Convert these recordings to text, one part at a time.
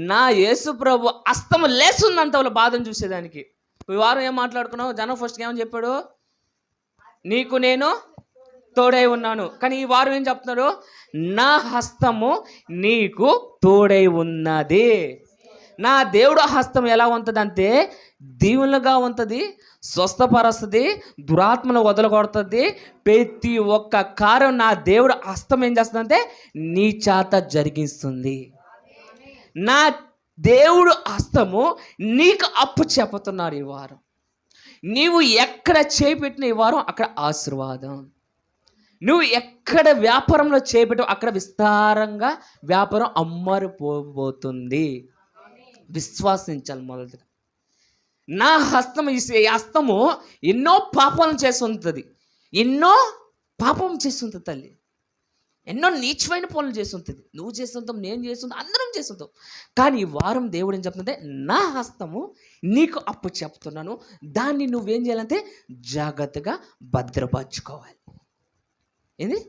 నా యేసు ప్రభు హస్తము లేస్తుందంత వాళ్ళ బాధను చూసేదానికి. ఈ వారం ఏం మాట్లాడుకున్నావు? జనం ఫస్ట్కి ఏమని చెప్పాడు? నీకు నేను తోడై ఉన్నాను. కానీ ఈ వారం ఏం చెప్తున్నారు? నా హస్తము నీకు తోడై ఉన్నది. నా దేవుడు హస్తం ఎలా ఉంటుంది అంటే దీవులుగా ఉంటుంది, స్వస్థపరుస్తుంది, దురాత్మను వదలగొడుతుంది. ప్రతి ఒక్క కార్యం నా దేవుడు హస్తం ఏం చేస్తుందంటే నీ చేత జరిగిస్తుంది. నా దేవుడు హస్తము నీకు అప్పు చెప్పుతున్నారు ఈ వారం. నీవు ఎక్కడ చేపెట్టిన ఈ వారం అక్కడ ఆశీర్వాదం. నువ్వు ఎక్కడ వ్యాపారంలో చేపెట్టు అక్కడ విస్తారంగా వ్యాపారం అమ్మరిపోబోతుంది. విశ్వాసించాలి మొదటిగా. నా హస్తము ఎన్నో పాపాలను చేస్తుంటుంది, ఎన్నో పాపం చేస్తుంటుంది తల్లి, ఎన్నో నీచమైన పనులు చేస్తుంటుంది. నువ్వు చేస్తుంటావు, నేను చేస్తుంటాం, అందరం చేస్తుంటాం. కానీ ఈ వారం దేవుడు ఏం చెప్తుంటే నా హస్తము నీకు అప్పు చెప్తున్నాను, దాన్ని నువ్వేం చేయాలంటే జాగ్రత్తగా భద్రపరచుకోవాలి. ఏంది?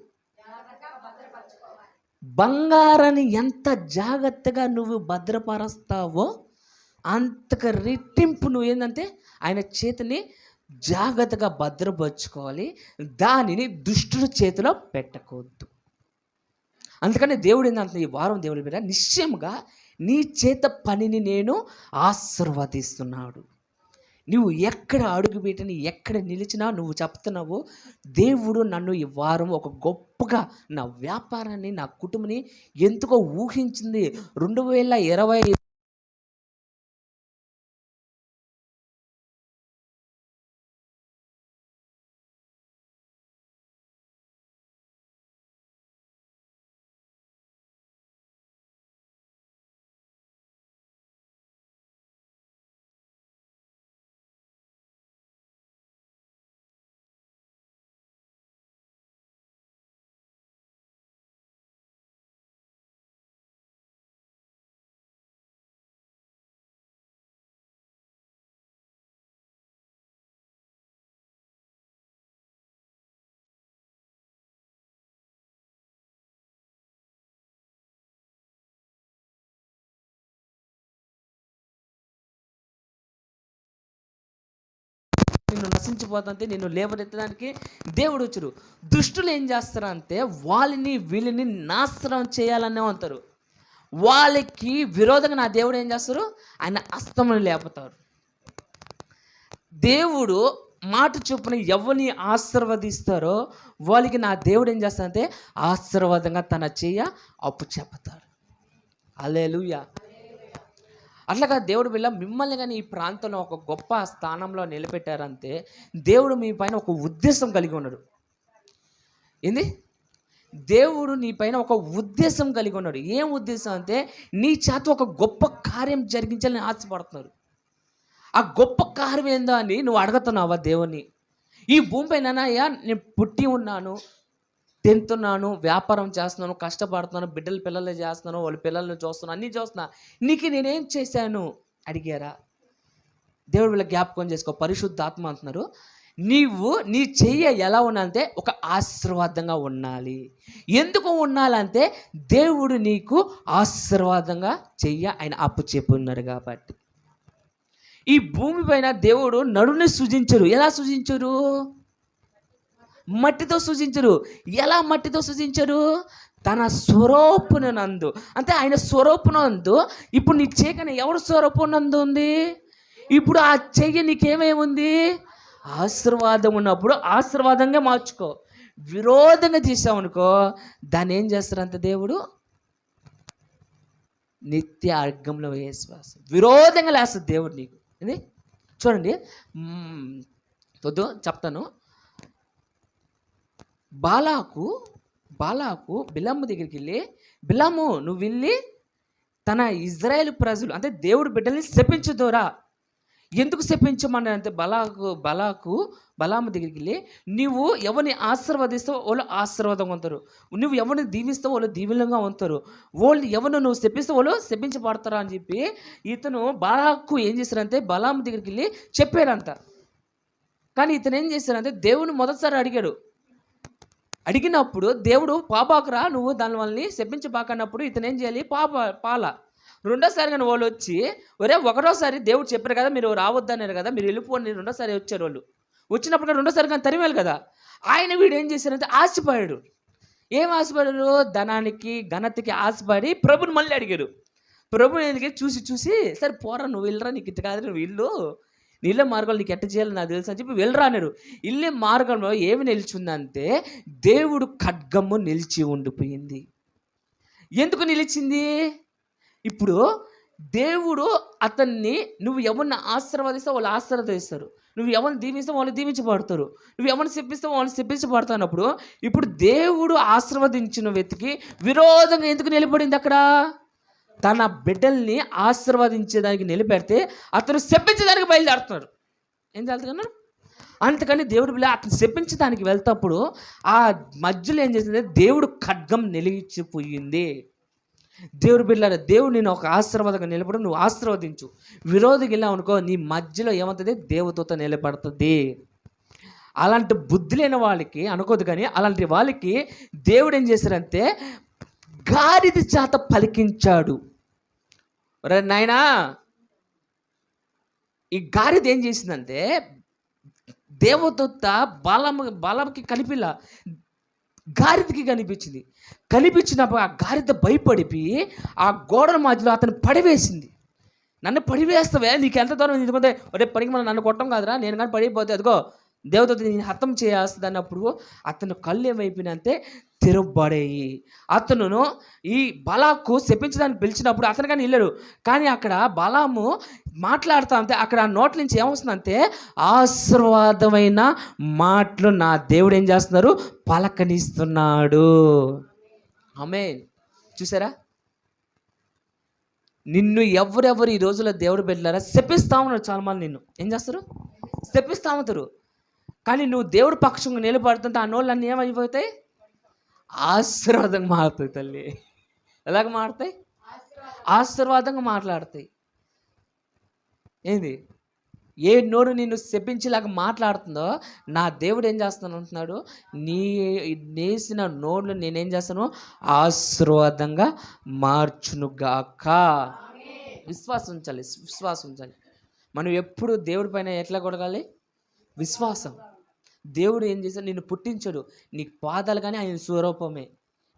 బంగారాన్ని ఎంత జాగ్రత్తగా నువ్వు భద్రపరుస్తావో అంతకు రెట్టింపు నువ్వు ఏంటంటే ఆయన చేతిని జాగ్రత్తగా భద్రపరచుకోవాలి. దానిని దుష్టుల చేతిలో పెట్టకూడదు. అందుకని దేవుడు ఏంటంటే ఈ వారం దేవుడి మీద నిశ్చయముగా నీ చేత పనిని నేను ఆశీర్వదిస్తున్నాడు. నువ్వు ఎక్కడ అడుగు పెట్టినా ఎక్కడ నిలిచినా నువ్వు చెప్తున్నావు, దేవుడు నన్ను ఈ వారం ఒక గొప్పగా నా వ్యాపారాన్ని నా కుటుంబాన్ని ఎంతగా ఊహించింది. 2020 నిన్ను నశించిపోతుంటే నిన్ను లేవనెత్తడానికి దేవుడు వచ్చారు. దుష్టులు ఏం చేస్తారంటే వీళ్ళని నాశనం చేయాలనే అంటారు. వాళ్ళకి విరోధంగా నా దేవుడు ఏం చేస్తారు? ఆయన హస్తమును లేపుతారు. దేవుడు మాట చొప్పున ఎవరిని ఆశీర్వదిస్తారో వాళ్ళకి నా దేవుడు ఏం చేస్తారంటే ఆశీర్వాదంగా తన చెయ్య అప్పు చెప్తాడు. హల్లెలూయా. అట్లాగా దేవుడు వీళ్ళ మిమ్మల్ని కానీ ఈ ప్రాంతంలో ఒక గొప్ప స్థానంలో నిలబెట్టారంటే దేవుడు మీ పైన ఒక ఉద్దేశం కలిగి ఉన్నాడు. ఏంది? దేవుడు నీ పైన ఒక ఉద్దేశం కలిగి ఉన్నాడు. ఏం ఉద్దేశం అంటే నీ చేత ఒక గొప్ప కార్యం జరిగించాలని ఆశపడుతున్నారు. ఆ గొప్ప కార్యం ఏందో అని నువ్వు అడుగుతున్నావా దేవుని? ఈ భూమిపైన అయ్యా నేను పుట్టి ఉన్నాను, తింటున్నాను, వ్యాపారం చేస్తున్నాను, కష్టపడుతున్నాను, పిల్లలు చేస్తున్నాను, వాళ్ళ పిల్లల్ని చూస్తున్నాను, అన్నీ చూస్తున్నా, నీకు నేనేం చేశాను అడిగారా? దేవుడు వీళ్ళ జ్ఞాపకం చేసుకో. పరిశుద్ధాత్మ అంటున్నారు, నీవు నీ చెయ్య ఎలా ఉండాలంటే ఒక ఆశీర్వాదంగా ఉండాలి. ఎందుకు ఉండాలంటే దేవుడు నీకు ఆశీర్వాదంగా చెయ్య ఆయన అప్పు చెప్పున్నాడు కాబట్టి. ఈ భూమి పైన దేవుడు నడుని సృజించరు. ఎలా సృజించరు? మట్టితో సృజించరు. ఎలా మట్టితో సృజించరు? తన స్వరూపునందు, అంటే ఆయన స్వరూపునందు. ఇప్పుడు నీ చేయకనే ఎవరు స్వరూపునందు ఉంది? ఇప్పుడు ఆ చెయ్యి నీకేమేముంది? ఆశీర్వాదం ఉన్నప్పుడు ఆశీర్వాదంగా మార్చుకో. విరోధంగా తీసామనుకో దాన్ని ఏం చేస్తారంత దేవుడు? నిత్య అర్గంలో వేశ్వాస విరోధంగా లేస్తుంది దేవుడు నీకు. ఇది చూడండి, చెప్తాను. బాలాకు బిలాము దగ్గరికి వెళ్ళి, బిలాము నువ్వు వెళ్ళి తన ఇజ్రాయేల్ ప్రజలు అంటే దేవుడు బిడ్డల్ని శపించుదోరా. ఎందుకు శపించమన్నాడంటే బలాము దగ్గరికి వెళ్ళి నువ్వు ఎవరిని ఆశీర్వదిస్తావో వాళ్ళు ఆశీర్వాదంగా ఉంటారు, నువ్వు ఎవరిని దీవిస్తావో వాళ్ళు దీవెనగా ఉంటారు, వాళ్ళు ఎవరిని నువ్వు శపిస్తావో వాళ్ళు శపించబడతారా అని చెప్పి ఇతను బాలాకు ఏం చేశారంటే బలాము దగ్గరికి వెళ్ళి చెప్పారంట. కానీ ఇతను ఏం చేశారంటే దేవుని మొదటిసారి అడిగినప్పుడు దేవుడు పాపాకురా నువ్వు దాని వల్లని శపించబాకన్నప్పుడు ఇతను ఏం చేయాలి? రెండోసారి కానీ వాళ్ళు వచ్చి, ఒరే ఒకటోసారి దేవుడు చెప్పారు కదా మీరు రావద్దన్నారు కదా, మీరు వెళ్ళిపోండి, రెండోసారి వచ్చారు వాళ్ళు. వచ్చినప్పుడు కానీ రెండోసారి కానీ తరిమేలు కదా. వీడు ఏం చేశారంటే ఆశపడాడు. ఏం ఆశపడారు? ధనానికి ఘనతకి ఆశపడి ప్రభుని మళ్ళీ అడిగారు. ప్రభు ఎందుకు చూసి చూసి, సరే పోరా నువ్వు వెళ్ళరా, నీకు ఇట్ట కాదు, నువ్వు ఇల్లు నీళ్ళే మార్గాలు నీకు ఎట్ట చేయాలి నాకు తెలుసు అని చెప్పి వెళ్ళరా అన్నాడు. ఇల్లే మార్గంలో ఏమి నిలిచిందంటే దేవుడు ఖడ్గము నిలిచి ఉండిపోయింది. ఎందుకు నిలిచింది? ఇప్పుడు దేవుడు అతన్ని, నువ్వు ఎవరిని ఆశీర్వదిస్తావు వాళ్ళు ఆశీర్వదిస్తారు, నువ్వు ఎవరిని దీవిస్తావు వాళ్ళు దీవించబడతారు, నువ్వు ఎవరిని శప్పిస్తావు వాళ్ళు శప్పించబడతానప్పుడు, ఇప్పుడు దేవుడు ఆశీర్వదించిన వ్యక్తికి విరోధంగా ఎందుకు నిలబడింది? అక్కడ తన బిడ్డల్ని ఆశీర్వదించేదానికి నిలబెడితే అతను శపించడానికి బయలుదేరుతున్నాడు. ఏం చేస్తున్నాడు? అందుకని దేవుడు బిడ్డ అతను శపించడానికి వెళ్తప్పుడు ఆ మధ్యలో ఏం చేసింది? దేవుడు ఖడ్గం నిలిచిపోయింది. దేవుడు బిడ్డలారా, దేవుడు నేను ఒక ఆశీర్వాదంగా నిలబడి నువ్వు ఆశీర్వదించు. విరోధికి వెళ్ళావు అనుకో, నీ మధ్యలో ఏమవుతుంది? దేవదూత నిలబడుతుంది. అలాంటి బుద్ధి లేని వాళ్ళకి అనుకోదు, కానీ అలాంటి వాళ్ళకి దేవుడు ఏం చేశారంటే గాడిద చేత పలికించాడు. నాయనా, ఈ గాడిద ఏం చేసిందంటే దేవదూత బలంకి కనిపిలా, గాడిదకి కనిపించింది. కనిపించినప్పుడు ఆ గాడిద భయపడిపోయి ఆ గోడల మధ్యలో అతను పడివేసింది. నన్ను పడివేస్తావే, నీకు ఎంత దూరం ఎందుకంటే ఒరే పనికి మనం నన్ను కొట్టం కాదురా, నేను కానీ పడిపోతే అదిగో దేవదూత నేను హతం చేస్తుంది అన్నప్పుడు అతను కళ్ళు ఏమైపోయినంతే తిరుబడేయి. అతను ఈ బలాకు శపించడానికి పిలిచినప్పుడు అతను కానీ వెళ్ళాడు, కానీ అక్కడ బలాము మాట్లాడుతూ ఉంటే అక్కడ ఆ నోట్ల నుంచి ఏమొస్తుందంటే ఆశీర్వాదమైన మాటలు నా దేవుడు ఏం చేస్తున్నారు? పలకనిస్తున్నాడు. ఆమేన్. చూసారా? నిన్ను ఎవరెవరు ఈ రోజుల్లో దేవుడు బిడ్డలారా శపిస్తా ఉన్నారు. చాలా మంది నిన్ను ఏం చేస్తారు? శపిస్తా ఉంటారు. కానీ నువ్వు దేవుడు పక్షంగా నిలబడుతుంటే ఆ నోళ్ళు అన్నీ ఏమైపోతాయి? ఆశీర్వాదంగా మారుతాయి. తల్లి ఎలాగ మారుతాయి? ఆశీర్వాదంగా మాట్లాడతాయి. ఏంది? ఏ నోరు నిన్ను శపించేలాగా మాట్లాడుతుందో నా దేవుడు ఏం చేస్తాను అంటున్నాడు? నీ నేసిన నోళ్ళు నేనేం చేస్తాను? ఆశీర్వాదంగా మార్చునుగాక. విశ్వాసం ఉంచాలి, విశ్వాసం ఉంచాలి. మనం ఎప్పుడు దేవుడి పైన ఎట్లా కొడగాలి? విశ్వాసం. దేవుడు ఏం చేశాడు? నిన్ను పుట్టించాడు. నీ పాదాలు కానీ ఆయన స్వరూపమే,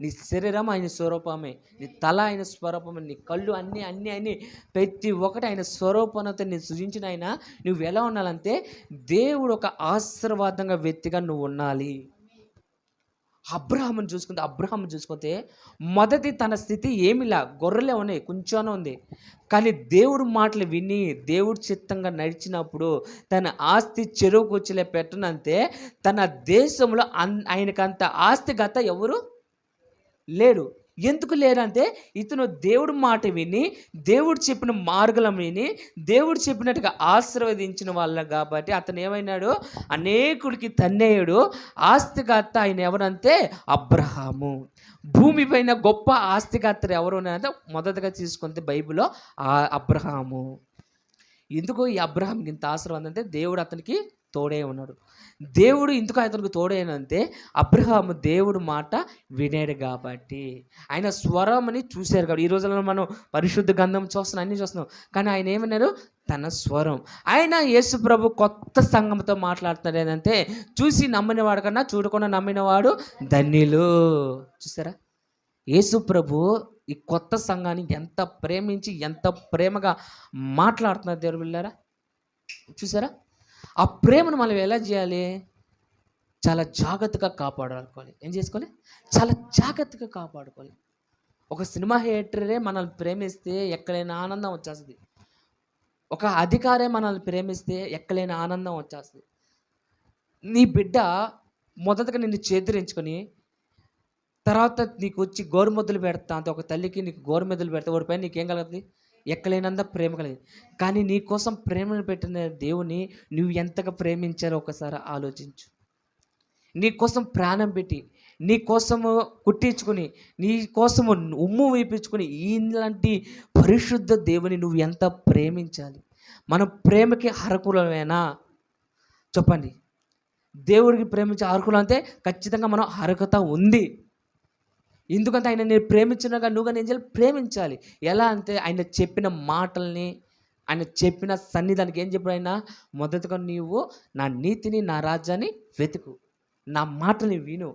నీ శరీరం ఆయన స్వరూపమే, నీ తల ఆయన స్వరూపమే, నీ కళ్ళు అన్నీ ప్రతి ఒక్కటి ఆయన స్వరూపంతో నేను సృజించిన ఆయన. నువ్వు ఎలా ఉండాలంటే దేవుడు ఒక ఆశీర్వాదంగా వ్యక్తిగా నువ్వు ఉండాలి. అబ్రహాముని చూసుకుంటే మొదటి తన స్థితి ఏమిలా, గొర్రెలే ఉన్నాయి, కొంచెం ఉంది. కానీ దేవుడు మాటలు విని దేవుడు చిత్తంగా నడిచినప్పుడు తన ఆస్తి చెరువుకు వచ్చేలా పెట్టనంతే తన దేశంలో ఆయనకంత ఆస్తి గత ఎవరు లేడు. ఎందుకు లేరంటే ఇతను దేవుడు మాట విని దేవుడు చెప్పిన మార్గం విని దేవుడు చెప్పినట్టుగా ఆశీర్వదించిన వాళ్ళ కాబట్టి అతను ఏమైనాడు? అనేకుడికి తన్నేయుడు. ఆస్తికర్త ఆయన ఎవరంటే అబ్రహాము. భూమిపైన గొప్ప ఆస్తికర్త ఎవరు అంటే మొదటగా తీసుకుంటే బైబిల్లో అబ్రహాము. ఎందుకు ఈ అబ్రహాంకి ఇంత ఆశీర్వాదం అంటే దేవుడు అతనికి తోడే ఉన్నాడు. దేవుడు ఎందుకు అతనికి తోడైనంటే అబ్రహాము దేవుడు మాట వినేడు కాబట్టి, ఆయన స్వరమని చూశారు కాబట్టి. ఈ రోజుల్లో మనం పరిశుద్ధ గంధం చూస్తున్నాం, అన్నీ చూస్తున్నాం, కానీ ఆయన ఏమన్నారు? తన స్వరం. ఆయన యేసు ప్రభు కొత్త సంఘంతో మాట్లాడుతున్నాడు. ఏంటంటే చూసి నమ్మినవాడు కన్నా చూడకుండా నమ్మినవాడు ధన్యులు. చూసారా? యేసు ప్రభు ఈ కొత్త సంఘాన్ని ఎంత ప్రేమించి ఎంత ప్రేమగా మాట్లాడుతున్నారు దేవుడు బిడ్డలారా. చూసారా? ఆ ప్రేమను మనం ఎలా చేయాలి? చాలా జాగ్రత్తగా కాపాడుకోవాలి. ఏం చేసుకోవాలి? చాలా జాగ్రత్తగా కాపాడుకోవాలి. ఒక సినిమా థియేటరే మనల్ని ప్రేమిస్తే ఎక్కడైనా ఆనందం వచ్చేస్తుంది. ఒక అధికారే మనల్ని ప్రేమిస్తే ఎక్కడైనా ఆనందం వచ్చేస్తుంది. నీ బిడ్డ మొదటగా నిన్ను చేతురించుకొని తర్వాత నీకు వచ్చి గోరుముద్దలు పెడతా అంటే ఒక తల్లికి నీకు గోరుముద్దలు పెడతా వాడిపైన నీకేం కలుగుతుంది? ఎక్కలేనంత ప్రేమ కలిగింది. కానీ నీ కోసం ప్రేమను పెట్టిన దేవుని నువ్వు ఎంతగా ప్రేమించారో ఒకసారి ఆలోచించు. నీ కోసం ప్రాణం పెట్టి నీ కోసము కుట్టించుకుని నీ కోసము ఉమ్ము వేయించుకుని ఇలాంటి పరిశుద్ధ దేవుని నువ్వు ఎంత ప్రేమించాలి. మనం ప్రేమకి అర్హులమేనా చెప్పండి? దేవుడికి ప్రేమించే అర్హులు అంటే ఖచ్చితంగా మనం అర్హత ఉంది. ఎందుకంటే ఆయన నేను ప్రేమించినగా నువ్వుగా నేను చేయాలి, ప్రేమించాలి. ఎలా అంటే ఆయన చెప్పిన మాటల్ని, ఆయన చెప్పిన సన్నిధానికి ఏం చెప్పాడు ఆయన? మొదటగా నీవు నా నీతిని నా రాజ్యాన్ని వెతుకు, నా మాటని విను,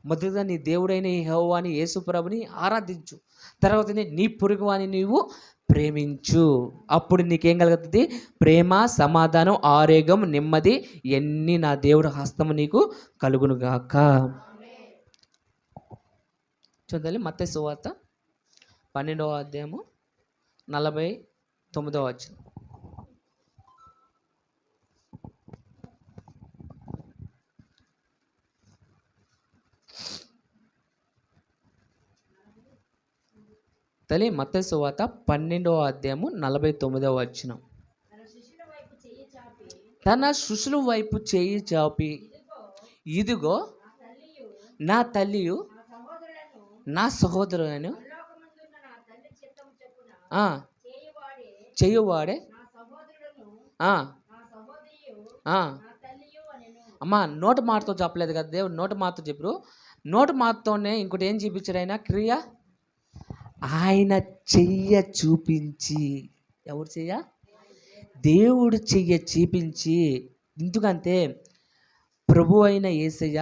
మొదటగా నీ దేవుడైన యెహోవాని యేసు ప్రభుని ఆరాధించు, తర్వాత నీ పొరుగువాని నీవు ప్రేమించు. అప్పుడు నీకేం కలుగుతుంది? ప్రేమ, సమాధానం, ఆరోగ్యం, నెమ్మది ఎన్ని నా దేవుడు హస్తము నీకు కలుగునుగాక. చూడాలి మత్తయి సువార్త 12వ అధ్యాయము 49వ వచనం. తల్లి మత్తయి సువార్త 12వ అధ్యాయము 49వ వచనం. తన శిష్యుల వైపు చేయి చాపి, ఇదిగో నా తల్లియు నా సహోదరులను చేయువాడే అమ్మా, నోటి మాటతో చెప్పలేదు కదా దేవుడు, నోటి మాటతో చెప్పరు. నోటి మాటతోనే ఇంకోటి ఏం చూపించాడు ఆయన? క్రియ. ఆయన చెయ్య చూపించి. ఎవరు చెయ్య? దేవుడు చెయ్య చూపించి. ఎందుకంటే ప్రభు అయిన యేసయ్య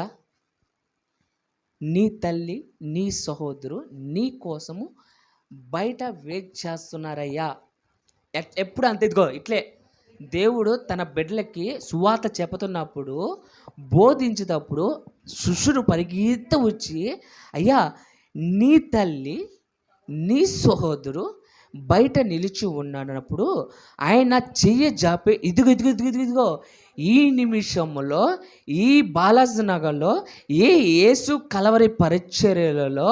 నీ తల్లి నీ సహోదరు నీ కోసము బయట వెయిట్ చేస్తున్నారయ్యా. ఎప్పుడు అంతే. ఇదిగో ఇట్లే దేవుడు తన బిడ్డలకి సువార్త చెప్పుతున్నప్పుడు, బోధించేటప్పుడు శిష్యుడు పరిగెత్త వచ్చి, అయ్యా నీ తల్లి నీ సహోదరు బయట నిలిచి ఉన్నాడన్నప్పుడు ఆయన చెయ్యి జాపి, ఇదిగో ఇదిగో ఇదిగో ఇదిగో ఈ నిమిషంలో ఈ బాలాజీ నగర్లో ఈ యేసు కలవరి పరిచర్యలలో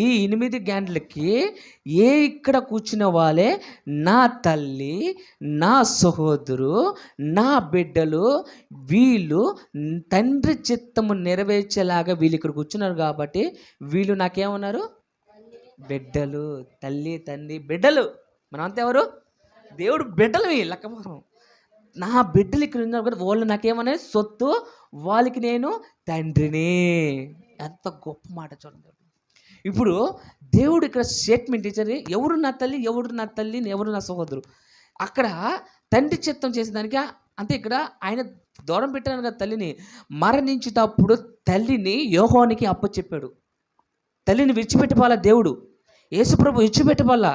ఈ 8 గంటలకి ఇక్కడ కూర్చున్న వాళ్ళే నా తల్లి నా సహోదరు నా బిడ్డలు, వీళ్ళు తండ్రి చిత్తము నెరవేర్చేలాగా వీళ్ళు ఇక్కడ కూర్చున్నారు కాబట్టి వీళ్ళు నాకేమన్నారు? బిడ్డలు. తల్లి తండ్రి బిడ్డలు. మనం అంతా ఎవరు? దేవుడు బిడ్డలు. లెక్కపోరం. నా బిడ్డలు ఇక్కడ ఉన్నారు కదా, వాళ్ళు నాకేమనే సొత్తు, వాళ్ళకి నేను తండ్రిని. ఎంత గొప్ప మాట చూడండి. ఇప్పుడు దేవుడు ఇక్కడ స్టేట్మెంట్ ఇచ్చారు, ఎవరు నా తల్లి, ఎవరు నా తల్లి, ఎవరు నా సహోదరు. అక్కడ తండ్రి చిత్తం చేసేదానికి అంతే. ఇక్కడ ఆయన దూరం పెట్టాను కదా తల్లిని. మరణించేటప్పుడు తల్లిని యోహానుకి అప్పచెప్పాడు. తల్లిని విడిచిపెట్టుకోవాలా దేవుడు. యేసుప్రభు విడిచిపెట్టుకోవాలా.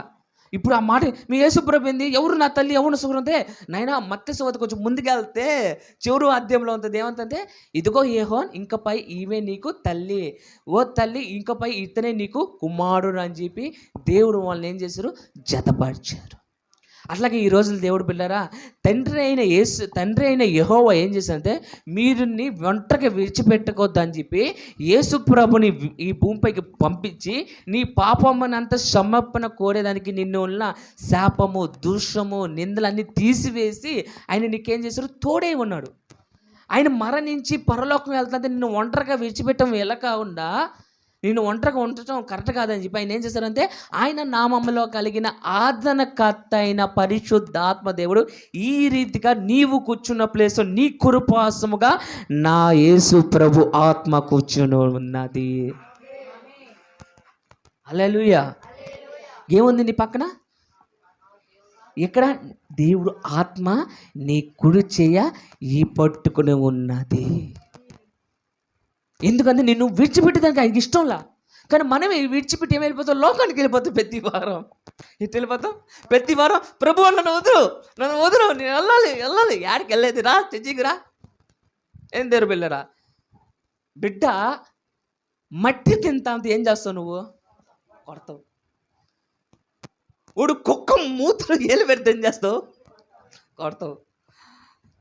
ఇప్పుడు ఆ మాట మీ యేసుప్రభు ఏంది? ఎవరు నా తల్లి ఎవరు నా సహోదరు అంటే, నాయన మత్తయి సువార్త కొంచెం ముందుకెళ్తే చివరి అధ్యాయంలో ఉంటుంది. ఏమంటే, ఇదిగో యోహాను ఇంకపై ఈమె నీకు తల్లి, ఓ తల్లి ఇంకపై ఇతనే నీకు కుమారుడు అని చెప్పి దేవుడు వాళ్ళని ఏం చేశారు? జతపరిచారు. అట్లాగే ఈ రోజులు దేవుడు పిల్లరా, తండ్రి అయిన యెహోవా ఏం చేశారంటే, మీరు ఒంటరిగా విడిచిపెట్టుకోవద్దు అని చెప్పి యేసు ప్రభుని ఈ భూమిపైకి పంపించి నీ పాపమ్మనంత సమర్పణ కోరేదానికి నిన్ను ఉన్న శాపము దూషము నిందలన్నీ తీసివేసి ఆయన నీకేం చేశారు? తోడై ఉన్నాడు. ఆయన మరణించి పరలోకం వెళ్తుంటే నిన్ను ఒంటరిగా విడిచిపెట్టడం ఎలా కాకుండా నిన్ను ఒంటరిగా ఉండటం కరెక్ట్ కాదని చెప్పి ఆయన ఏం చేశారంటే, ఆయన నామములో కలిగిన ఆదరణకర్త అయిన పరిశుద్ధాత్మ దేవుడు ఈ రీతిగా నీవు కూర్చున్న ప్లేస్ నీ కురుపాసముగా నా యేసు ప్రభు ఆత్మ కూర్చుని ఉన్నది. హల్లెలూయా. ఏముంది నీ పక్కన? ఇక్కడ దేవుడు ఆత్మ నీ కుడి చేయ ఈ పట్టుకుని ఉన్నది. ఎందుకంటే నిన్ను విడిచిపెట్టేదానికి ఆయనకి ఇష్టంలా. కానీ మనమే విడిచిపెట్టి ఏమి వెళ్ళిపోతాం? లోకానికి వెళ్ళిపోతాం. ప్రతి వారం ఇటు వెళ్ళిపోతాం. ప్రతి వారం ప్రభు నన్ను వదులు నేను వెళ్ళాలి యాడికి వెళ్ళేది రా, చర్చికి రా. ఏం దేరు వెళ్ళరా బిడ్డ? మట్టి తింటా ఏం చేస్తావు నువ్వు? కొడతావు. వాడు కుక్క మూతులు ఏలు పెడితే ఏం చేస్తావు? కొడతావు.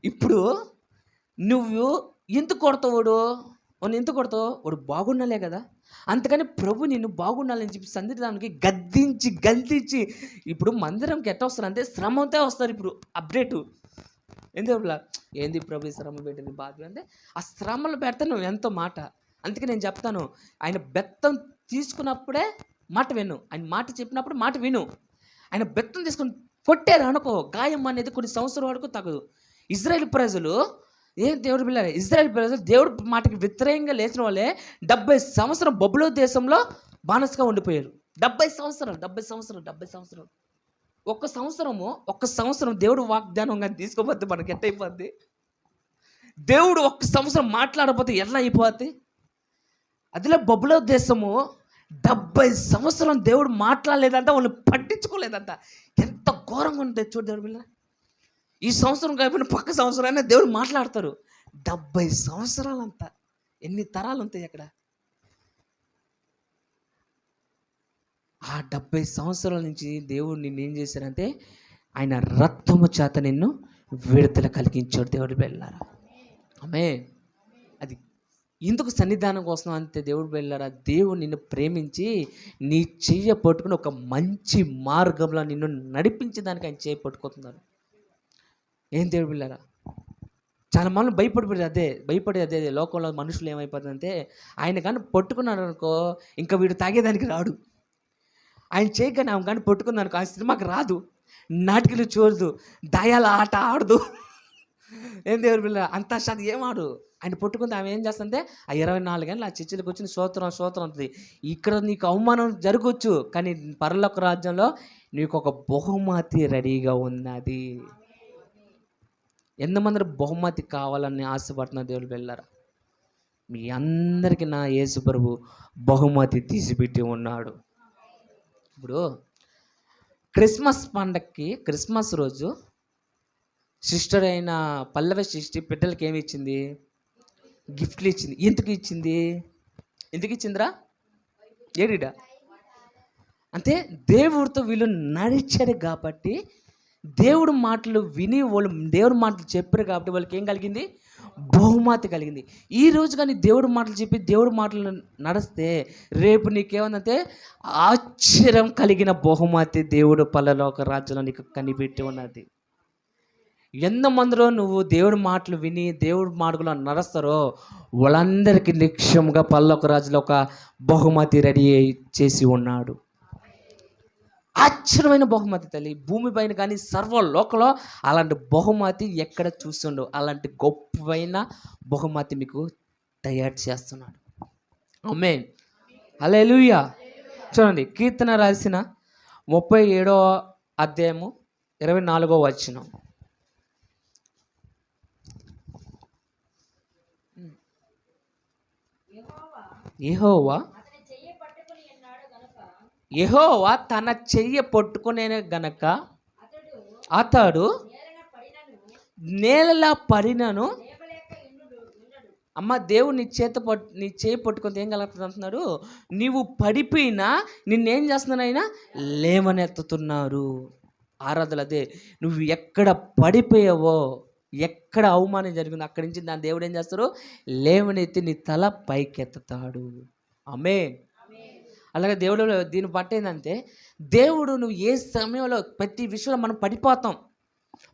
ఇప్పుడు నువ్వు ఎందుకు కొడతావు? వాడు ఎందుకు కొడతావు? వాడు బాగుండాలే కదా. అందుకని ప్రభు నిన్ను బాగుండాలని చెప్పి సందర్భానికి గద్దించి ఇప్పుడు మందిరంకి ఎట్లా వస్తారు అంటే శ్రమతో వస్తారు. ఇప్పుడు అప్డేటు ఎందుకు ఏంది ప్రభు శ్రమ పెట్టింది బాధ అంటే ఆ శ్రమలు పెడితే నువ్వు ఎంతో మాట. అందుకే నేను చెప్తాను, ఆయన బెత్తం తీసుకున్నప్పుడే మాట విను, ఆయన మాట చెప్పినప్పుడు మాట విను. ఆయన బెత్తం తీసుకుని కొట్టారు అనుకో, గాయం అనేది కొన్ని సంవత్సరాల వరకు తగ్గదు. ఇజ్రాయేల్ ప్రజలు ఏం దేవుడు పిల్లలు, ఇజ్రాయెల్ ప్రజలు దేవుడు మాటకి వ్యతిరేకంగా లేచిన వాళ్ళే 70 సంవత్సరం బబులో దేశంలో బానిసగా ఉండిపోయారు. 70 సంవత్సరాలు. ఒక్క సంవత్సరం దేవుడు వాగ్దానం కానీ తీసుకోపోతే మనకి ఎట్ట అయిపోద్ది? దేవుడు ఒక్క సంవత్సరం మాట్లాడకపోతే ఎలా అయిపోద్ది? అదిలో బబులో దేశము 70 సంవత్సరం దేవుడు మాట్లాడలేదంట, వాళ్ళు పట్టించుకోలేదంట. ఎంత ఘోరంగా ఉంటుంది చూడు దేవుడు పిల్ల. ఈ సంవత్సరం కాకపోయినా పక్క సంవత్సరం అయినా దేవుడు మాట్లాడతారు. 70 సంవత్సరాలంతా ఎన్ని తరాలు ఉంటాయి అక్కడ? ఆ 70 సంవత్సరాల నుంచి దేవుడు నిన్ను ఏం చేశారంటే ఆయన రక్తము చేత నిన్ను విడుదల కలిగించాడు దేవుడు వెళ్ళారా. ఆమె అది ఇందుకు సన్నిధానం కోసం అంతే దేవుడు వెళ్ళారా. దేవుడు నిన్ను ప్రేమించి నీ చెయ్య పట్టుకుని ఒక మంచి మార్గంలో నిన్ను నడిపించడానికి ఆయన చేయి పట్టుకుంటున్నారు. ఏం దేవుడు వెళ్ళారా. చాలా మంది భయపడేది అదే లోకంలో మనుషులు ఏమైపోతుందంటే ఆయన కానీ పట్టుకున్నాడు అనుకో ఇంకా వీడు తాగేదానికి రాడు. ఆయన చేయగానే ఆమె కానీ పట్టుకుంది అనుకో ఆ సినిమాకి రాదు, నాటికలు చూడదు, దయాల ఆట ఆడదు. ఏం దేవుడు పిల్ల అంత శాతం ఏం ఆడు. ఆయన పట్టుకుంది ఆమె ఏం చేస్తుందంటే ఆ 24 గంటలు ఆ చర్చిలకు వచ్చి స్తోత్రం ఉంటుంది. ఇక్కడ నీకు అవమానం జరగవచ్చు, కానీ పరలోక రాజ్యంలో నీకు ఒక బహుమతి రెడీగా ఉన్నది. ఎంతమంది బహుమతి కావాలని ఆశపడుతున్న దేవుడు వెళ్ళారా. మీ అందరికీ నా యేసు ప్రభు బహుమతి తీసిపెట్టి ఉన్నాడు. ఇప్పుడు క్రిస్మస్ పండగకి క్రిస్మస్ రోజు సిస్టర్ అయిన పల్లవి సిస్టర్ బిడ్డలకి ఏమి ఇచ్చింది? గిఫ్ట్లు ఇచ్చింది. ఎందుకు ఇచ్చిందిరా? ఏడిడా అంటే దేవుడితో వీళ్ళు నడిచారు కాబట్టి, దేవుడు మాటలు విని వాళ్ళు దేవుడి మాటలు చెప్పారు కాబట్టి వాళ్ళకి ఏం కలిగింది? బహుమతి కలిగింది. ఈ రోజు కానీ దేవుడు మాటలు చెప్పి దేవుడి మాటలు నడిస్తే రేపు నీకేమందంటే ఆశ్చర్యం కలిగిన బహుమతి దేవుడు పరలోక రాజ్యంలో నీకు కనిపెట్టి ఉన్నది. ఎంతమందిలో నువ్వు దేవుడి మాటలు విని దేవుడి మార్గంలో నడుస్తారో వాళ్ళందరికీ నిక్షంగా పరలోక రాజ్యంలో ఒక బహుమతి రెడీ చేసి ఉన్నాడు. ఆశ్చర్యమైన బహుమతి తల్లి. భూమిపైన కానీ సర్వలోకంలో అలాంటి బహుమతి ఎక్కడ చూస్తుండో అలాంటి గొప్పమైన బహుమతి మీకు తయారు చేస్తున్నాడు. ఆమేన్, హల్లెలూయా. చూడండి, కీర్తన రాసిన 37వ అధ్యాయము 24వ వచనం. యెహోవా తన చెయ్యి పట్టుకునే గనక అతడు నేలలా పడినను. అమ్మ, దేవుడు నీ చేయి పట్టుకొని ఏం కలుగుతుంది? నీవు పడిపోయినా నిన్నేం చేస్తున్నాను ఆయన లేవనెత్తుతున్నారు. ఆరాధన అదే, నువ్వు ఎక్కడ పడిపోయావో, ఎక్కడ అవమానం జరిగిందో అక్కడి నుంచి దాని దేవుడు ఏం చేస్తారు? లేవనెత్తి నీ తల పైకెత్తుతాడు. ఆమేన్. అలాగే దేవుడు దీన్ని పట్టేందంటే దేవుడు నువ్వు ఏ సమయంలో ప్రతి విషయంలో మనం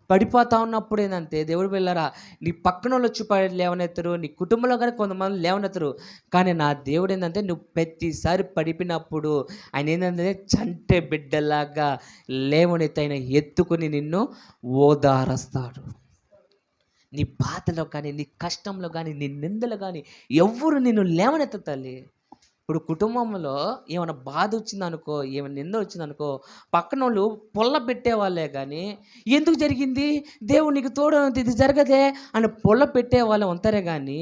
పడిపోతా ఉన్నప్పుడు ఏంటంటే దేవుడు వెళ్ళారా నీ పక్కన వాళ్ళు వచ్చి లేవనెత్తరు, నీ కుటుంబంలో కానీ కొంతమంది లేవనెత్తరు. కానీ నా దేవుడు ఏంటంటే నువ్వు ప్రతిసారి పడిపోయినప్పుడు ఆయన ఏంటంటే చంటే బిడ్డలాగా లేవనెత్తి ఆయన ఎత్తుకుని నిన్ను ఓదారస్తాడు. నీ బాధలో కానీ, నీ కష్టంలో కానీ, నీ నిందలో కానీ ఎవరు నిన్ను లేవనెత్తాలి. ఇప్పుడు కుటుంబంలో ఏమైనా బాధ వచ్చిందనుకో, ఏమైనా నింద వచ్చిందనుకో, పక్కన వాళ్ళు పొల్ల పెట్టేవాళ్ళే కానీ ఎందుకు జరిగింది, దేవుడు నీకు తోడు ఇది జరగదే అని పొల్ల పెట్టేవాళ్ళు ఉంటారే కానీ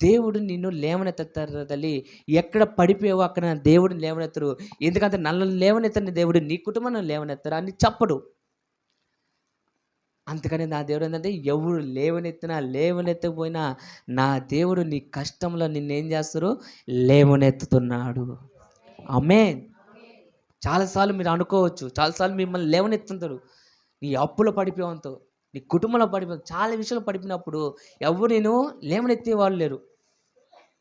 దేవుడు నిన్ను లేవనెత్తారు తల్లి. ఎక్కడ పడిపోయావో అక్కడ దేవుడిని లేవనెత్తరు. ఎందుకంటే నన్ను లేవనెత్తని దేవుడు నీ కుటుంబాన్ని లేవనెత్తరు అని చెప్పడు. అందుకని నా దేవుడు ఏంటంటే ఎవరు లేవనెత్తకపోయినా నా దేవుడు నీ కష్టంలో నిన్నేం చేస్తారు? లేవనెత్తుతున్నాడు. ఆమేన్. చాలాసార్లు మీరు అనుకోవచ్చు, చాలాసార్లు మిమ్మల్ని లేవనెత్తుంటారు. నీ అప్పులో పడిపోయావంతో, నీ కుటుంబంలో పడిపోయావు, చాలా విషయాలు పడిపోయినప్పుడు ఎవరు నేను లేవనెత్తే వాళ్ళు లేరు,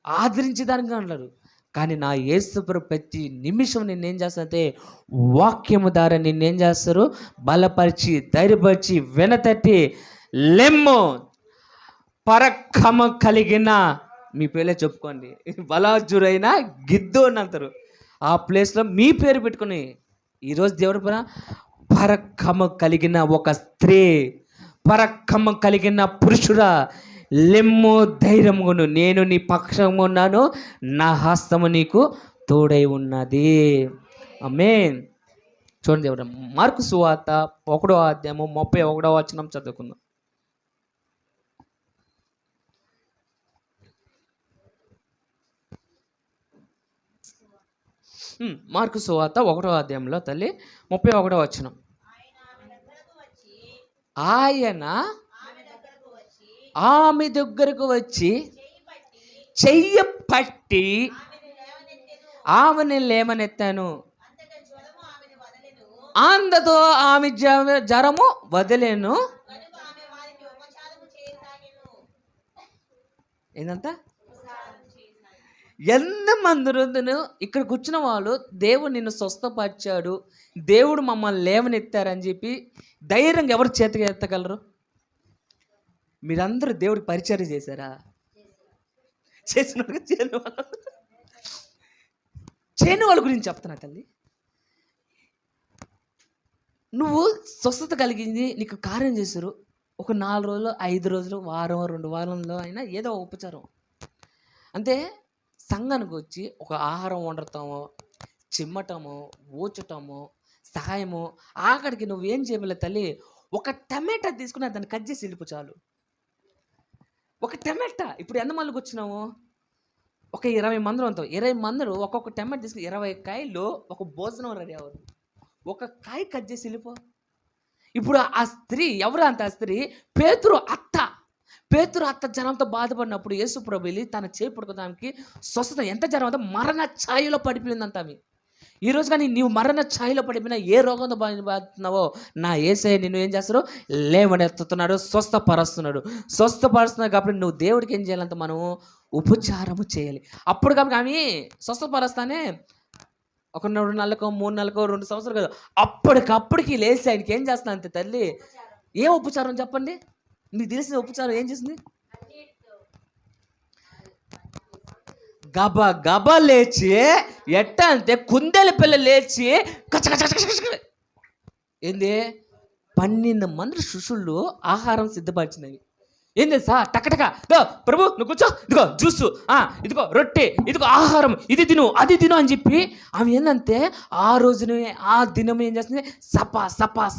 ఆదరించేదానికి అంటారు. కానీ నా యేసుప్రభు ప్రతి నిమిషం నిన్నేం చేస్తారంటే వాక్యము ద్వారా నిన్నేం చేస్తారు? బలపరిచి, ధైర్యపరిచి, వెనతట్టి లెమ్ము పరక్కమ కలిగిన, మీ పేరే చెప్పుకోండి, బలాజురైన గిద్దు అని అంటారు. ఆ ప్లేస్లో మీ పేరు పెట్టుకుని ఈరోజు దేవుడి పైన పరక్కమ కలిగిన ఒక స్త్రీ, పరక్కమ కలిగిన పురుషుడా లెమ్ము, ధైర్యమును, నేను నీ పక్షంగా ఉన్నాను, నా హస్తము నీకు తోడై ఉన్నది. ఆమేన్. చూడండి దేవుడు, మార్కు సువార్త 1:31 చదువుకుందాం. మార్కు సువార్త 1:1 తల్లి 31. ఆయన ఆమె దగ్గరకు వచ్చి చెయ్యి పట్టి ఆమెను లేవనెత్తాను. అందతో ఆమె జ్వరము వదిలేను. ఏందంట? ఎంతమంది ఇక్కడ కూర్చున్న వాళ్ళు దేవుడు నిన్ను స్వస్థపరిచాడు, దేవుడు మమ్మల్ని లేవనెత్తారని చెప్పి ధైర్యంగా ఎవరు చేతికి ఎత్తగలరు? మీరందరూ దేవుడికి పరిచర్య చేశారా? చేసిన చేయని వాళ్ళ గురించి చెప్తున్నా తల్లి. నువ్వు స్వస్థత కలిగింది, నీకు కార్యం చేశారు, ఒక 4 రోజులు 5 రోజులు వారం 2 వారంలో అయినా ఏదో ఉపచారం అంటే సంఘానికి వచ్చి ఒక ఆహారం వండటమో, చిమ్మటమో, ఊచటమో, సహాయము. ఆఖడికి నువ్వేం చేయలేదు తల్లి, ఒక టమాటా తీసుకుని దాన్ని కట్ చేసి వెళ్ళిపో చాలు. ఒక టమాటా. ఇప్పుడు ఎంతమందికి వచ్చినాము? ఒక 20 మంది ఉంటాం. 20 మంది ఒక్కొక్క టమాటా తీసుకుని 20 కాయలు ఒక భోజనం రెడీ అవ్వదు. ఒక కాయ కట్ చేసి వెళ్ళిపో. ఇప్పుడు ఆ స్త్రీ ఎవరు? అంత ఆ స్త్రీ పేతురు అత్త జనంతో బాధపడినప్పుడు యేసు ప్రభు వెళ్ళి తన చేయి పడుకోవడానికి స్వస్థత. ఎంత జ్వరం అంటే మరణ ఛాయలో పడిపోయిందంట ఆమె. ఈరోజు కానీ నీవు మరణ ఛాయలో పడిపోయినా, ఏ రోగంతో బాధపడుతున్నావో, నా యేసయ్య నిన్ను ఏం చేస్తారు? లేవనెత్తుతున్నాడు, స్వస్థపరుస్తున్నాడు కాబట్టి నువ్వు దేవుడికి ఏం చేయాలంటే మనము ఉపచారము చేయాలి. అప్పుడు కాబట్టి ఆమె స్వస్థపరుస్తానే ఒక 2 నెలలకో 3 నెలలకో 2 సంవత్సరాలు కదా, అప్పటికప్పటికి లేచి ఆయనకి ఏం చేస్తున్నా అంతే తల్లి. ఏ ఉపచారం చెప్పండి? మీకు తెలిసిన ఉపచారం ఏం చేసింది? గబా లేచి ఎట్ట అంటే కుందేలు పిల్ల లేచి ఏంది 12 మంది శిష్యులు ఆహారం సిద్ధపరిచినవి. ఏం తెలుసా? టకటక ప్రభు నువ్వు కూర్చో, ఇదిగో జ్యూసు, ఇదిగో రొట్టె, ఇదిగో ఆహారం, ఇది తిను అది తిను అని చెప్పి ఆమె ఏంటంటే ఆ రోజునే ఆ దినం ఏం చేస్తుంది?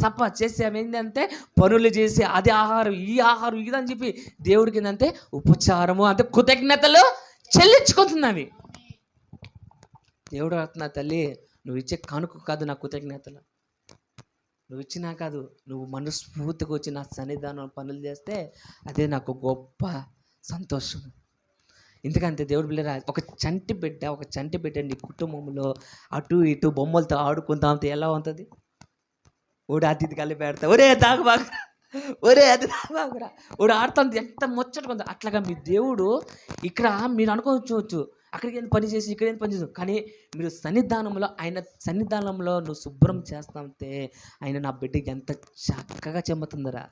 సప చేసి ఆమె ఏంటంటే పనులు చేసి అది ఆహారం ఈ ఆహారం ఇదని చెప్పి దేవుడికి ఏంటంటే ఉపచారము అంటే కృతజ్ఞతలు చెల్లించుకుంటుంది ఆమె. దేవుడు అంటున్నా తల్లి, నువ్వు ఇచ్చే కానుక కాదు నా కృతజ్ఞతలు, నువ్వు ఇచ్చినా కాదు, నువ్వు మనస్ఫూర్తిగా వచ్చి నా సన్నిధానం పనులు చేస్తే అదే నాకు గొప్ప సంతోషం. ఎందుకంటే దేవుడు బిడ్డ, ఒక చంటి బిడ్డ నీ కుటుంబంలో అటు ఇటు బొమ్మలతో ఆడుకుంటా ఉంటే ఎలా ఉంటుంది? ఓడి అతిథి కలిపి పెడతా, ఒరే తాగుబాగా, ఒరే అది తాగుబాగురా, ఓడి ఆడుతుంది, ఎంత ముచ్చటకుంది. అట్లాగా మీ దేవుడు ఇక్కడ మీరు అనుకోవచ్చు అక్కడికి ఏం పని చేసి ఇక్కడ ఏం పని చేసి, కానీ మీరు ఆయన సన్నిధానంలో నువ్వు శుభ్రం చేస్తాంటే ఆయన నా బిడ్డకి ఎంత చక్కగా చెమ్మతుందరా,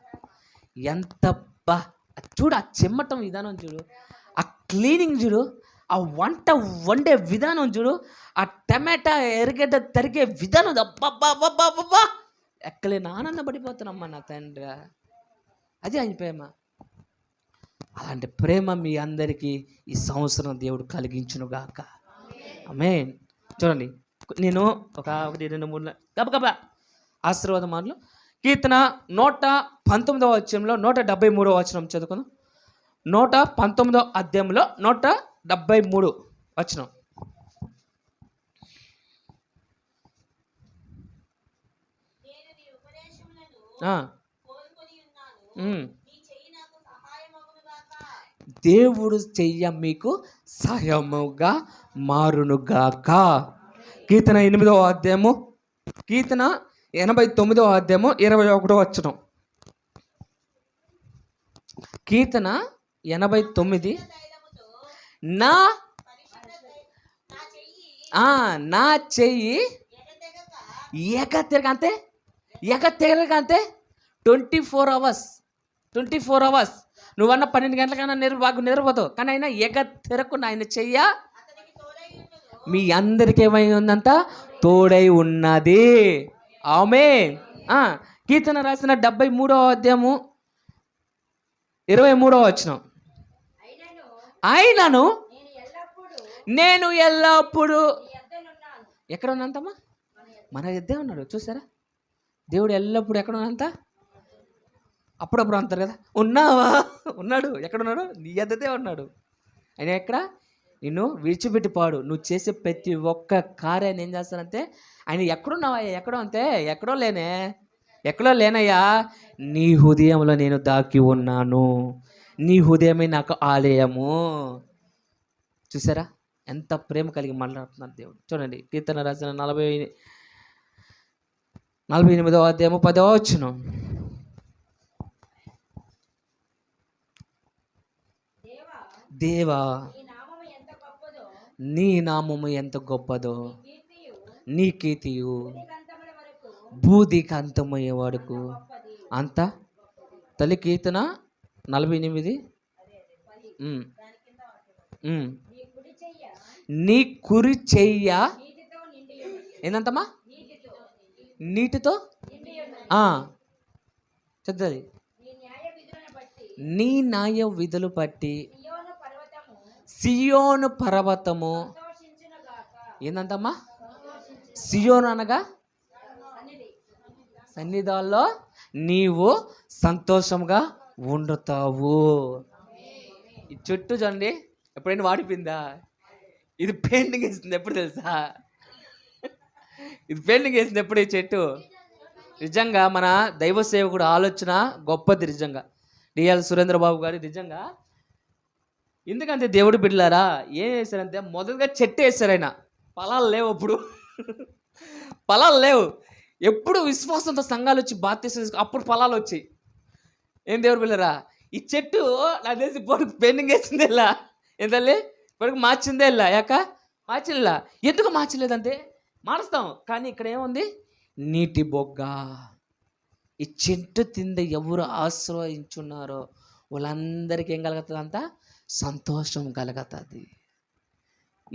ఎంత చూడు, ఆ చెమ్మటం విధానం చూడు, ఆ క్లీనింగ్ చూడు, ఆ వంట వండే విధానం చూడు, ఆ టమాటా ఎరగడ్డ తరిగే విధానం అబ్బా ఎక్కలేని ఆనందపడిపోతున్నామ్మా నా తండ్రి. అది ఆయన ప్రేమ. అలాంటి ప్రేమ మీ అందరికీ ఈ సంవత్సరం దేవుడు కలిగించునుగాక. ఆమేన్. చూడండి, నేను ఒక 1, 2, 3 గబగబా ఆశీర్వాద మాటలు. కీర్తన 119వ అధ్యాయంలో 173వ వచనం చదువుకుందాం. 119వ అధ్యాయంలో 173 వచనం. దేవుడు చెయ్య మీకు సహాయముగా మారునుగాక. కీర్తన 8వ అధ్యాయము, కీర్తన 89వ అధ్యాయము 21వ వచనం. కీర్తన 89, నా చెయ్యి ఎగ తిరగ 24 అవర్స్ నువ్వన్న 12 గంటలకన్నా బాగా నిద్రపోతావు, కానీ ఆయన ఎగ తిరగకుండా ఆయన చెయ్య మీ అందరికి ఏమై ఉందంట? తోడై ఉన్నది. ఆమేన్. కీర్తన రాసిన 73వ అధ్యాయము 23వ వచనం. ఆయనను నేను ఎల్లప్పుడూ ఎక్కడ ఉన్నంతమ్మా? మన ఎద్దే ఉన్నాడు. చూసారా, దేవుడు ఎల్లప్పుడు ఎక్కడ ఉన్నంత. అప్పుడప్పుడు అంటారు కదా, ఉన్నావా? ఉన్నాడు. ఎక్కడున్నాడు? నీ ఎద్దతే ఉన్నాడు. ఆయన ఎక్కడ? నిన్ను విడిచిపెట్టి పాడు. నువ్వు చేసే ప్రతి ఒక్క కార్యాన్ని ఏం చేస్తానంటే, ఆయన ఎక్కడున్నావా? ఎక్కడో అంతే. ఎక్కడో లేనయ్యా, నీ హృదయంలో నేను దాకి ఉన్నాను. నీ హృదయమే నాకు ఆలయము. చూసారా ఎంత ప్రేమ కలిగి మాట్లాడుతున్నారు దేవుడు. చూడండి, కీర్తన రాసిన 48వ అధ్యాయము 10వ వచనం. దేవా, నీ నామము ఎంత గొప్పదో, నీ కీర్తియు భూదికి అంతమయ్యే వరకు అంత. తల్లి కీర్తన 48. నీ కుడి చెయ్య ఏందంతమ్మా? నీటితో చదువుది. నీ న్యాయ విధులు బట్టి సియోను పర్వతము ఏందంటమ్మా? సియోను అనగా సన్నిధాల్లో నీవు సంతోషంగా ఉండుతావు. ఈ చెట్టు చూడండి, ఎప్పుడైనా వాడిపోయిందా? ఇది పెయింటింగ్ వేసింది ఎప్పుడు తెలుసా? ఇది పెయింటింగ్ వేసింది ఎప్పుడు ఈ చెట్టు? నిజంగా మన దైవ సేవకుడు ఆలోచన గొప్పది. నిజంగా డిఎల్ సురేంద్రబాబు గారు నిజంగా. ఎందుకంటే దేవుడు బిడ్డలారా ఏం వేశారంటే, మొదలుగా చెట్టు వేశారు. ఆయన ఫలాలు లేవు. అప్పుడు ఫలాలు లేవు. ఎప్పుడు విశ్వాసంతో సంఘాలు వచ్చి బాప్తిసం అప్పుడు ఫలాలు వచ్చాయి. ఏం దేవుడు బిడ్డలారా, ఈ చెట్టు నాకు తెలిసి ఇప్పుడు పెయింటింగ్ వేసిందే ఇలా ఏంటల్లి ఇప్పటికి మార్చిందే ఇలా. మార్చిల్లా. ఎందుకు మార్చలేదంటే మారుస్తాం, కానీ ఇక్కడ ఏముంది? నీటి బొగ్గ. ఈ చెట్టు కింద ఎవరు ఆశ్రయించున్నారో వాళ్ళందరికీ ఏం కలుగుతుంది? అంత సంతోషం కలుగుతుంది.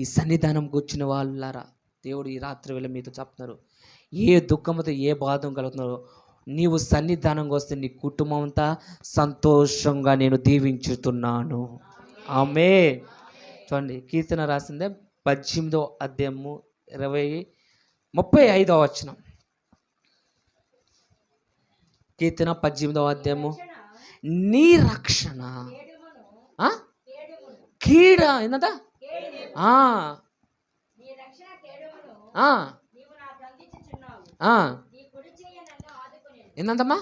ఈ సన్నిధానంకి వచ్చిన వాళ్ళారా, దేవుడు ఈ రాత్రి వేళ మీతో చెప్తున్నారు, ఏ దుఃఖంతో ఏ బాధం కలుగుతున్నారో నీవు సన్నిధానంగా వస్తే నీ కుటుంబం అంతా సంతోషంగా నేను దీవించుతున్నాను. ఆమేన్. చూడండి, కీర్తన రాసిందే 18వ అధ్యాయము 35వ వచనం. కీర్తన 18వ అధ్యాయము. నీ రక్షణ కీడ ఏందంట? ఏందంటమ్మా?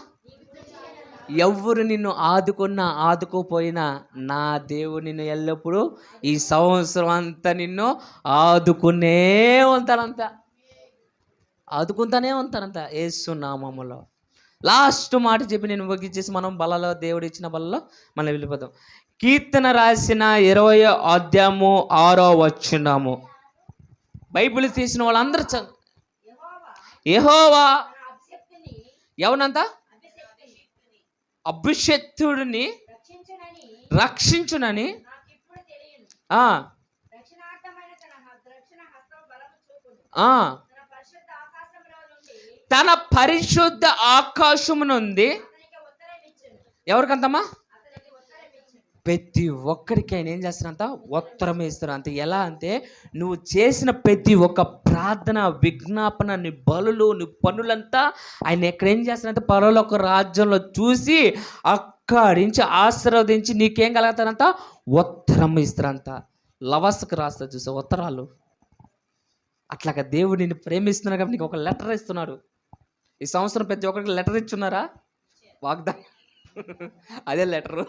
ఎవరు నిన్ను ఆదుకోపోయినా నా దేవుడు నిన్ను ఎల్లప్పుడూ ఈ సంవత్సరం అంతా నిన్ను ఆదుకుంటానే ఉంటారంత యేసు నామములో. లాస్ట్ మాట చెప్పి నేను ముగించేసి మనం బలలో, దేవుడు ఇచ్చిన బలలో మనం వెళ్ళిపోతాం. కీర్తన రాసిన 20వ అధ్యాయము 6వ వచనము. బైబిల్ తీసిన వాళ్ళందరూ యెహోవా ఎవనంత? అభిషక్తుడిని రక్షించునని తన పరిశుద్ధ ఆకాశము నుండి ఎవరికంతమ్మా? ప్రతి ఒక్కరికి ఆయన ఏం చేస్తారంట? ఉత్తరం ఇస్తారు. అంతే. ఎలా అంటే, నువ్వు చేసిన ప్రతి ఒక్క ప్రార్థన, విజ్ఞాపన, నీ బలులు, నీ పనులంతా ఆయన ఎక్కడ ఏం చేస్తారంటే పరలోక రాజ్యంలో చూసి అక్కడి నుంచి ఆశీర్వదించి నీకేం కలుగుతారంట? ఉత్తరం ఇస్తారంట. లవస్కి రాస్తారు చూసా ఉత్తరాలు. అట్లాగా దేవుడు నిన్ను ప్రేమిస్తున్నాడు కాబట్టి నీకు ఒక లెటర్ ఇస్తున్నాడు. ఈ సంవత్సరం ప్రతి ఒక్కరికి లెటర్ ఇచ్చున్నారా? వాగ్దానం. అదే లెటరు.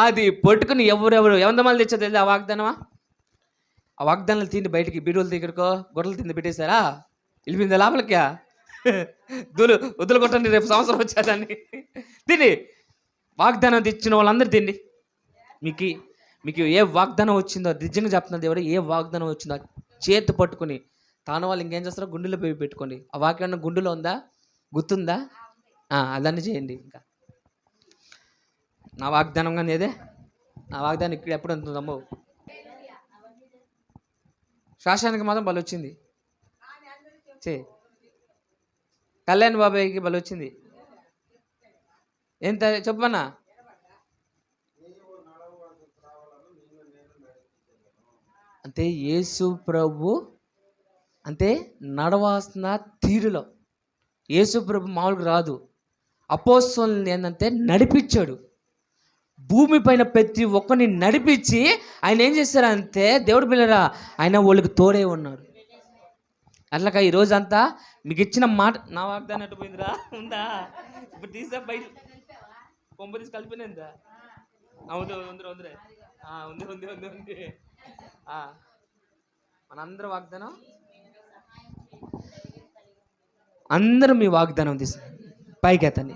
అది పట్టుకుని ఎవరెవరు ఎంతమంది తెచ్చా తెలియదు ఆ వాగ్దానమా? ఆ వాగ్దానాలు తిండి బయటికి బీడులు దగ్గరకో గొడవలు తిండి పెట్టేశారా? వెళ్ళిపోయింది లోపలికా? వదులు కొట్టండి, రేపు సంవత్సరం వచ్చేదాన్ని. తిని వాగ్దానం తెచ్చిన వాళ్ళందరూ తిండి. మీకు ఏ వాగ్దానం వచ్చిందో నిజంగా చెప్తున్నా దేవుడు, ఏ వాగ్దానం వచ్చిందో చేతి పట్టుకుని తాను వాళ్ళు ఇంకేం చేస్తారో గుండెలో పెట్టుకోండి. ఆ వాక్యం గుండెలో ఉందా? గుర్తుందా? అదన్నీ చేయండి. ఇంకా నా వాగ్దానం కానీ ఏదే, నా వాగ్దానం ఇక్కడ ఎప్పుడు ఉంటుందమ్మో. శాసనానికి మాత్రం బలి వచ్చింది. కళ్యాణ్ బాబాయ్కి బలి వచ్చింది. ఎంత చెప్పన్నా? అంటే యేసు ప్రభు అంటే నడవాల్సిన తీరులో, యేసు ప్రభు మామూలుగా రాదు, అపోస్తలుని ఏంటంటే నడిపించాడు. భూమి పైన ప్రతి ఒక్కరిని నడిపించి ఆయన ఏం చేశారంటే, దేవుడు పిల్లరా, ఆయన వాళ్ళకి తోడే ఉన్నాడు. అట్లాగా ఈరోజు అంతా మీకు ఇచ్చిన మాట, నా వాగ్దానం అటు పోయిందిరా, ఉందా ఇప్పుడు తీసా బయట కొంప తీసి కలిపినందా, ఉందిరే ఉంది ఉంది ఉంది ఉంది ఉంది. మనందరం వాగ్దానం, అందరూ మీ వాగ్దానం తీసి పైకెత్తండి.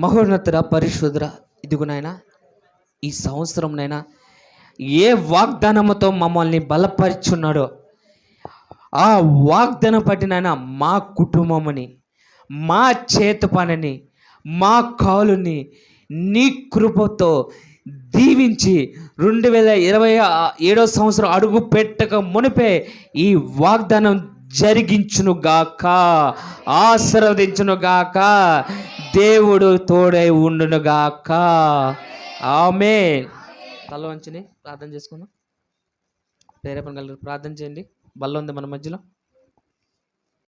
మహోన్నతుడ, పరిశుద్ధుడ, ఇదిగో నాయనా, ఈ సంవత్సరంనైనా ఏ వాగ్దానంతో మమ్మల్ని బలపరిచున్నాడో ఆ వాగ్దానం పట్టినైనా మా కుటుంబముని, మా చేతి పనిని, మా కాలుని నీ కృపతో దీవించి 2027 సంవత్సరం అడుగు పెట్టక మునిపే ఈ వాగ్దానం జరిగించునుగాక, ఆశీర్వదించునుగాక, దేవుడు తోడై ఉండునుగాక. ఆమేన్. తల వంచుని ప్రార్థన చేసుకుందాం. ప్రేరేపణ కలిగి ప్రార్థన చేయండి. బల్ల ఉంది మన మధ్యలో.